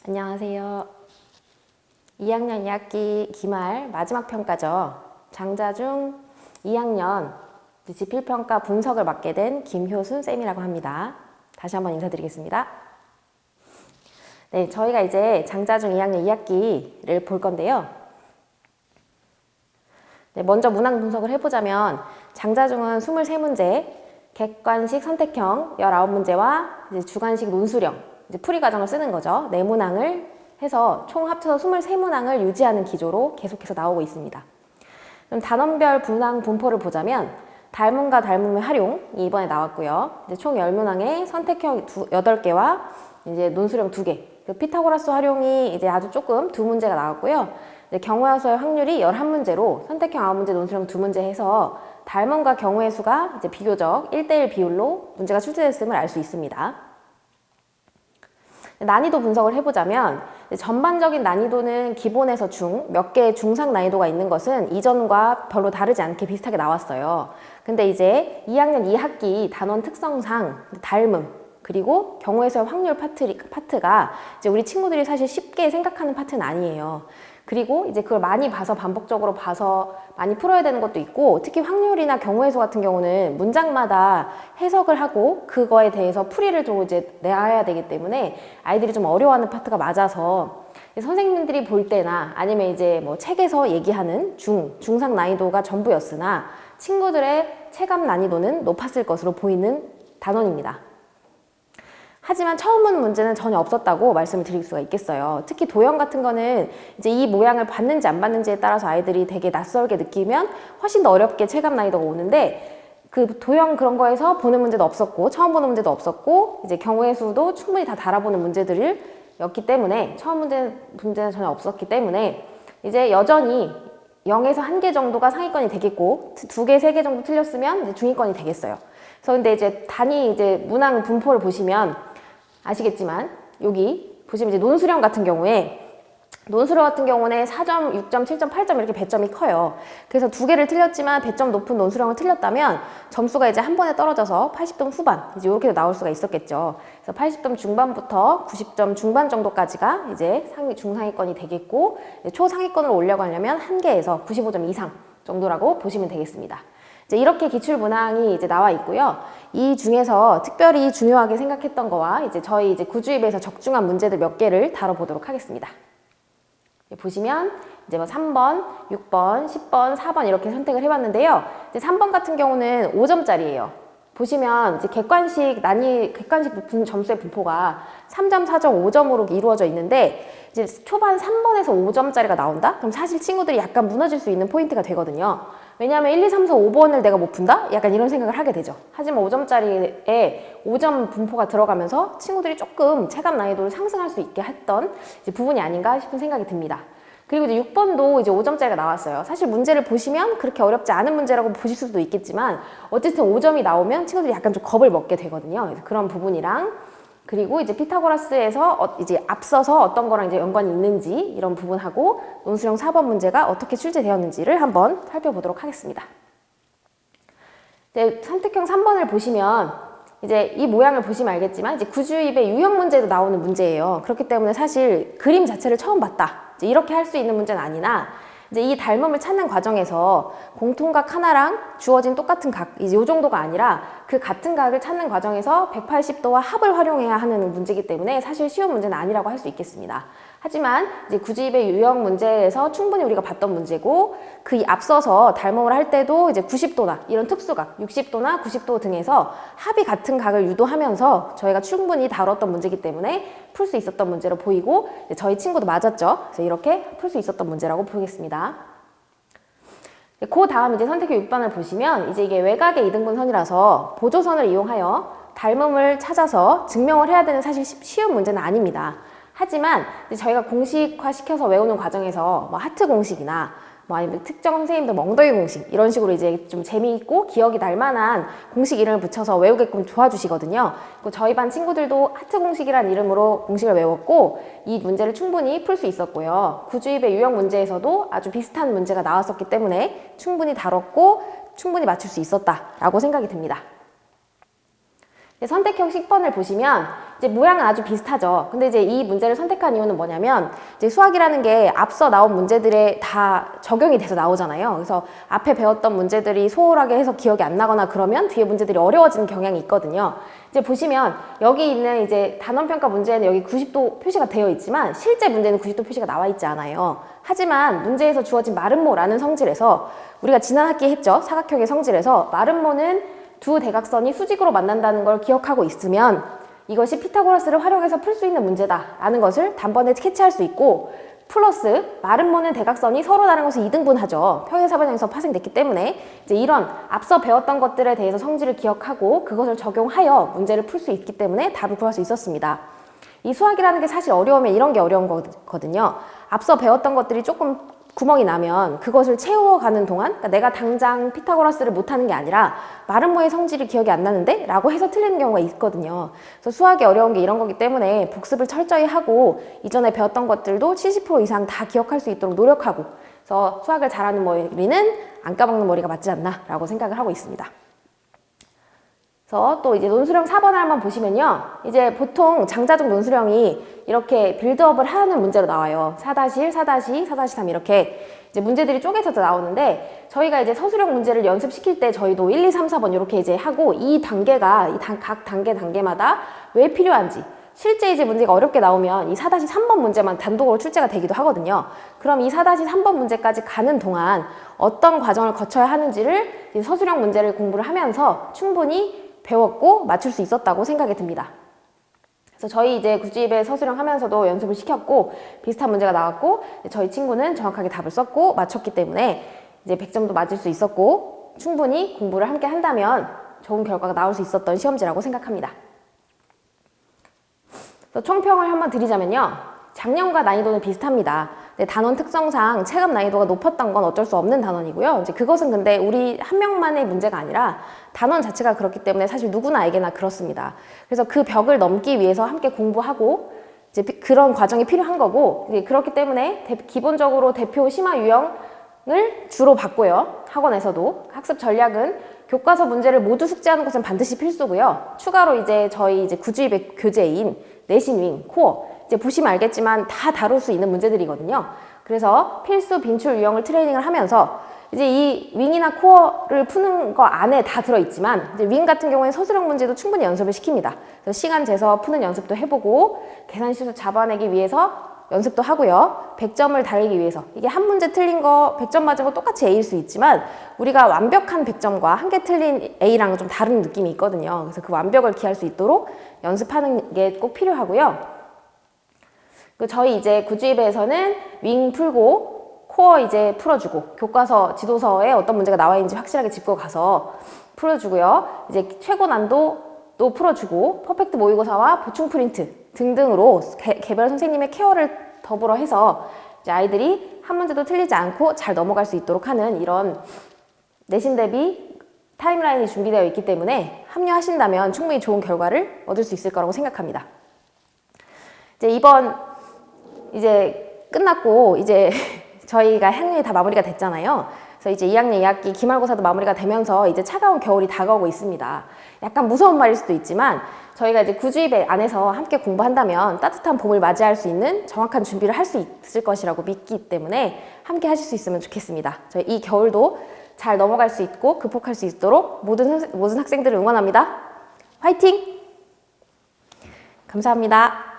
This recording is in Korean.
안녕하세요. 2학년 2학기 기말 마지막 평가죠. 장자중 2학년 지필평가 분석을 맡게 된 김효순 쌤이라고 합니다. 다시 한번 인사드리겠습니다. 네, 저희가 이제 장자중 2학년 2학기를 볼 건데요. 네, 먼저 문항 분석을 해보자면 장자중은 23문제, 객관식 선택형 19문제와 이제 주관식 논수령 이제 풀이 과정을 쓰는 거죠. 4문항을 해서 총 합쳐서 23문항을 유지하는 기조로 계속해서 나오고 있습니다. 그럼 단원별 문항 분포를 보자면 달문과 달문의 활용이 이번에 나왔고요. 이제 총 10문항에 선택형 8개와 이제 논수령 2개. 피타고라스 활용이 이제 아주 조금 2문제가 나왔고요. 경우의 수의 확률이 11문제로 선택형 9문제, 논수령 2문제 해서 달문과 경우의 수가 이제 비교적 1대1 비율로 문제가 출제됐음을 알 수 있습니다. 난이도 분석을 해보자면 전반적인 난이도는 기본에서 중, 몇 개의 중상 난이도가 있는 것은 이전과 별로 다르지 않게 비슷하게 나왔어요. 근데 이제 2학년 2학기 단원 특성상 닮음, 그리고 경우의 수의 확률 파트가 이제 우리 친구들이 사실 쉽게 생각하는 파트는 아니에요. 그리고 이제 그걸 많이 봐서 반복적으로 봐서 많이 풀어야 되는 것도 있고, 특히 확률이나 경우의 수 같은 경우는 문장마다 해석을 하고 그거에 대해서 풀이를 좀 이제 내야 되기 때문에 아이들이 좀 어려워하는 파트가 맞아서 선생님들이 볼 때나 아니면 이제 뭐 책에서 얘기하는 중상 난이도가 전부였으나 친구들의 체감 난이도는 높았을 것으로 보이는 단원입니다. 하지만 처음 보는 문제는 전혀 없었다고 말씀을 드릴 수가 있겠어요. 특히 도형 같은 거는 이제 이 모양을 봤는지 안 봤는지에 따라서 아이들이 되게 낯설게 느끼면 훨씬 더 어렵게 체감 난이도가 오는데, 그 도형 그런 거에서 보는 문제도 없었고 처음 보는 문제도 없었고 이제 경우의 수도 충분히 다 달아보는 문제들이었기 때문에 처음 문제는 전혀 없었기 때문에 이제 여전히 0에서 1개 정도가 상위권이 되겠고 2개, 3개 정도 틀렸으면 이제 중위권이 되겠어요. 그래서 근데 이제 단위 이제 문항 분포를 보시면 아시겠지만 여기 보시면 이제 논수령 같은 경우는 4점, 6점, 7점, 8점 이렇게 배점이 커요. 그래서 2개를 틀렸지만 배점 높은 논수령을 틀렸다면 점수가 이제 한 번에 떨어져서 80점 후반 이제 이렇게 나올 수가 있었겠죠. 그래서 80점 중반부터 90점 중반 정도까지가 이제 중상위권이 되겠고, 초상위권으로 올려고 하려면 1개에서 95점 이상 정도라고 보시면 되겠습니다. 이제 이렇게 기출 문항이 이제 나와 있고요. 이 중에서 특별히 중요하게 생각했던 거와 이제 저희 이제 구주입에서 적중한 문제들 몇 개를 다뤄보도록 하겠습니다. 보시면 이제 뭐 3번, 6번, 10번, 4번 이렇게 선택을 해봤는데요. 이제 3번 같은 경우는 5점짜리예요. 보시면 이제 객관식 점수의 분포가 3점, 4점, 5점으로 이루어져 있는데 이제 초반 3번에서 5점짜리가 나온다? 그럼 사실 친구들이 약간 무너질 수 있는 포인트가 되거든요. 왜냐하면 1, 2, 3, 4, 5번을 내가 못 푼다? 약간 이런 생각을 하게 되죠. 하지만 5점짜리에 5점 분포가 들어가면서 친구들이 조금 체감 난이도를 상승할 수 있게 했던 이제 부분이 아닌가 싶은 생각이 듭니다. 그리고 이제 6번도 이제 5점짜리가 나왔어요. 사실 문제를 보시면 그렇게 어렵지 않은 문제라고 보실 수도 있겠지만 어쨌든 5점이 나오면 친구들이 약간 좀 겁을 먹게 되거든요. 그래서 그런 부분이랑, 그리고 이제 피타고라스에서 이제 앞서서 어떤 거랑 이제 연관이 있는지 이런 부분하고 논수령 4번 문제가 어떻게 출제되었는지를 한번 살펴보도록 하겠습니다. 네, 선택형 3번을 보시면 이제 이 모양을 보시면 알겠지만 이제 구주입의 유형 문제도 나오는 문제예요. 그렇기 때문에 사실 그림 자체를 처음 봤다, 이제 이렇게 할 수 있는 문제는 아니나 이제 이 닮음을 찾는 과정에서 공통각 하나랑 주어진 똑같은 각, 이제 이 정도가 아니라 그 같은 각을 찾는 과정에서 180도와 합을 활용해야 하는 문제이기 때문에 사실 쉬운 문제는 아니라고 할 수 있겠습니다. 하지만 이제 구주입의 유형 문제에서 충분히 우리가 봤던 문제고, 그 앞서서 닮음을 할 때도 이제 90도나 이런 특수각, 60도나 90도 등에서 합이 같은 각을 유도하면서 저희가 충분히 다뤘던 문제이기 때문에 풀 수 있었던 문제로 보이고, 저희 친구도 맞았죠. 그래서 이렇게 풀 수 있었던 문제라고 보겠습니다. 그 다음 이제 선택형 6번을 보시면 이제 이게 외곽의 이등분선이라서 보조선을 이용하여 닮음을 찾아서 증명을 해야 되는 사실 쉬운 문제는 아닙니다. 하지만 저희가 공식화 시켜서 외우는 과정에서 뭐 하트 공식이나 뭐 아니면 특정 선생님들 멍더기 공식 이런 식으로 이제 좀 재미있고 기억이 날 만한 공식 이름을 붙여서 외우게끔 도와주시거든요. 저희 반 친구들도 하트 공식이라는 이름으로 공식을 외웠고 이 문제를 충분히 풀 수 있었고요. 구주입의 유형 문제에서도 아주 비슷한 문제가 나왔었기 때문에 충분히 다뤘고 충분히 맞출 수 있었다라고 생각이 듭니다. 선택형 10번을 보시면 이제 모양은 아주 비슷하죠. 근데 이제 이 문제를 선택한 이유는 뭐냐면 이제 수학이라는 게 앞서 나온 문제들에 다 적용이 돼서 나오잖아요. 그래서 앞에 배웠던 문제들이 소홀하게 해서 기억이 안 나거나 그러면 뒤에 문제들이 어려워지는 경향이 있거든요. 이제 보시면 여기 있는 이제 단원평가 문제에는 여기 90도 표시가 되어 있지만 실제 문제는 90도 표시가 나와 있지 않아요. 하지만 문제에서 주어진 마름모라는 성질에서 우리가 지난 학기에 했죠. 사각형의 성질에서 마름모는 두 대각선이 수직으로 만난다는 걸 기억하고 있으면 이것이 피타고라스를 활용해서 풀 수 있는 문제다라는 것을 단번에 캐치할 수 있고, 플러스 마름모는 대각선이 서로 다른 것을 이등분하죠. 평행사변형에서 파생됐기 때문에 이제 이런 앞서 배웠던 것들에 대해서 성질을 기억하고 그것을 적용하여 문제를 풀 수 있기 때문에 답을 구할 수 있었습니다. 이 수학이라는 게 사실 어려우면 이런 게 어려운 거거든요. 앞서 배웠던 것들이 조금 구멍이 나면 그것을 채워가는 동안, 그러니까 내가 당장 피타고라스를 못하는 게 아니라 마름모의 성질이 기억이 안 나는데? 라고 해서 틀리는 경우가 있거든요. 그래서 수학이 어려운 게 이런 거기 때문에 복습을 철저히 하고 이전에 배웠던 것들도 70% 이상 다 기억할 수 있도록 노력하고, 그래서 수학을 잘하는 머리는 안 까먹는 머리가 맞지 않나 라고 생각을 하고 있습니다. 그래서 또 이제 논술형 4번을 한번 보시면요. 이제 보통 장자적 논술형이 이렇게 빌드업을 하는 문제로 나와요. 4-1, 4-2, 4-3 이렇게 이제 문제들이 쪼개져서 나오는데, 저희가 이제 서술형 문제를 연습시킬 때 저희도 1, 2, 3, 4번 이렇게 이제 하고, 이 단계가 각 단계마다 왜 필요한지, 실제 이제 문제가 어렵게 나오면 이 4-3번 문제만 단독으로 출제가 되기도 하거든요. 그럼 이 4-3번 문제까지 가는 동안 어떤 과정을 거쳐야 하는지를 서술형 문제를 공부를 하면서 충분히 배웠고 맞출 수 있었다고 생각이 듭니다. 그래서 저희 이제 구주입에 서술형 하면서도 연습을 시켰고 비슷한 문제가 나왔고, 저희 친구는 정확하게 답을 썼고 맞췄기 때문에 이제 100점도 맞을 수 있었고, 충분히 공부를 함께 한다면 좋은 결과가 나올 수 있었던 시험지라고 생각합니다. 총평을 한번 드리자면요. 작년과 난이도는 비슷합니다. 단원 특성상 체감 난이도가 높았던 건 어쩔 수 없는 단원이고요. 이제 그것은 근데 우리 한 명만의 문제가 아니라 단원 자체가 그렇기 때문에 사실 누구나에게나 그렇습니다. 그래서 그 벽을 넘기 위해서 함께 공부하고 이제 그런 과정이 필요한 거고, 그렇기 때문에 기본적으로 대표 심화 유형을 주로 받고요. 학원에서도 학습 전략은 교과서 문제를 모두 숙지하는 것은 반드시 필수고요. 추가로 이제 저희 이제 구주입의 교재인 내신, 윙, 코어 이제 보시면 알겠지만 다 다룰 수 있는 문제들이거든요. 그래서 필수 빈출 유형을 트레이닝을 하면서 이제 이 윙이나 코어를 푸는 거 안에 다 들어있지만, 이제 윙 같은 경우에 서술형 문제도 충분히 연습을 시킵니다. 그래서 시간 재서 푸는 연습도 해보고 계산실수 잡아내기 위해서 연습도 하고요. 100점을 달리기 위해서, 이게 한 문제 틀린 거 100점 맞은 거 똑같이 A일 수 있지만 우리가 완벽한 100점과 한 개 틀린 A랑은 좀 다른 느낌이 있거든요. 그래서 그 완벽을 기할 수 있도록 연습하는 게 꼭 필요하고요. 저희 이제 구주입에서는 윙 풀고 코어 이제 풀어주고, 교과서 지도서에 어떤 문제가 나와 있는지 확실하게 짚고 가서 풀어주고요. 이제 최고 난도도 풀어주고 퍼펙트 모의고사와 보충 프린트 등등으로 개별 선생님의 케어를 더불어 해서 이제 아이들이 한 문제도 틀리지 않고 잘 넘어갈 수 있도록 하는 이런 내신 대비 타임라인이 준비되어 있기 때문에 합류하신다면 충분히 좋은 결과를 얻을 수 있을 거라고 생각합니다. 이제 이번 이제 끝났고 이제 저희가 학년이 다 마무리가 됐잖아요. 그래서 이제 2학년 2학기 기말고사도 마무리가 되면서 이제 차가운 겨울이 다가오고 있습니다. 약간 무서운 말일 수도 있지만 저희가 이제 구주입 안에서 함께 공부한다면 따뜻한 봄을 맞이할 수 있는 정확한 준비를 할 수 있을 것이라고 믿기 때문에 함께 하실 수 있으면 좋겠습니다. 저희 이 겨울도 잘 넘어갈 수 있고 극복할 수 있도록 모든 학생들을 응원합니다. 화이팅! 감사합니다.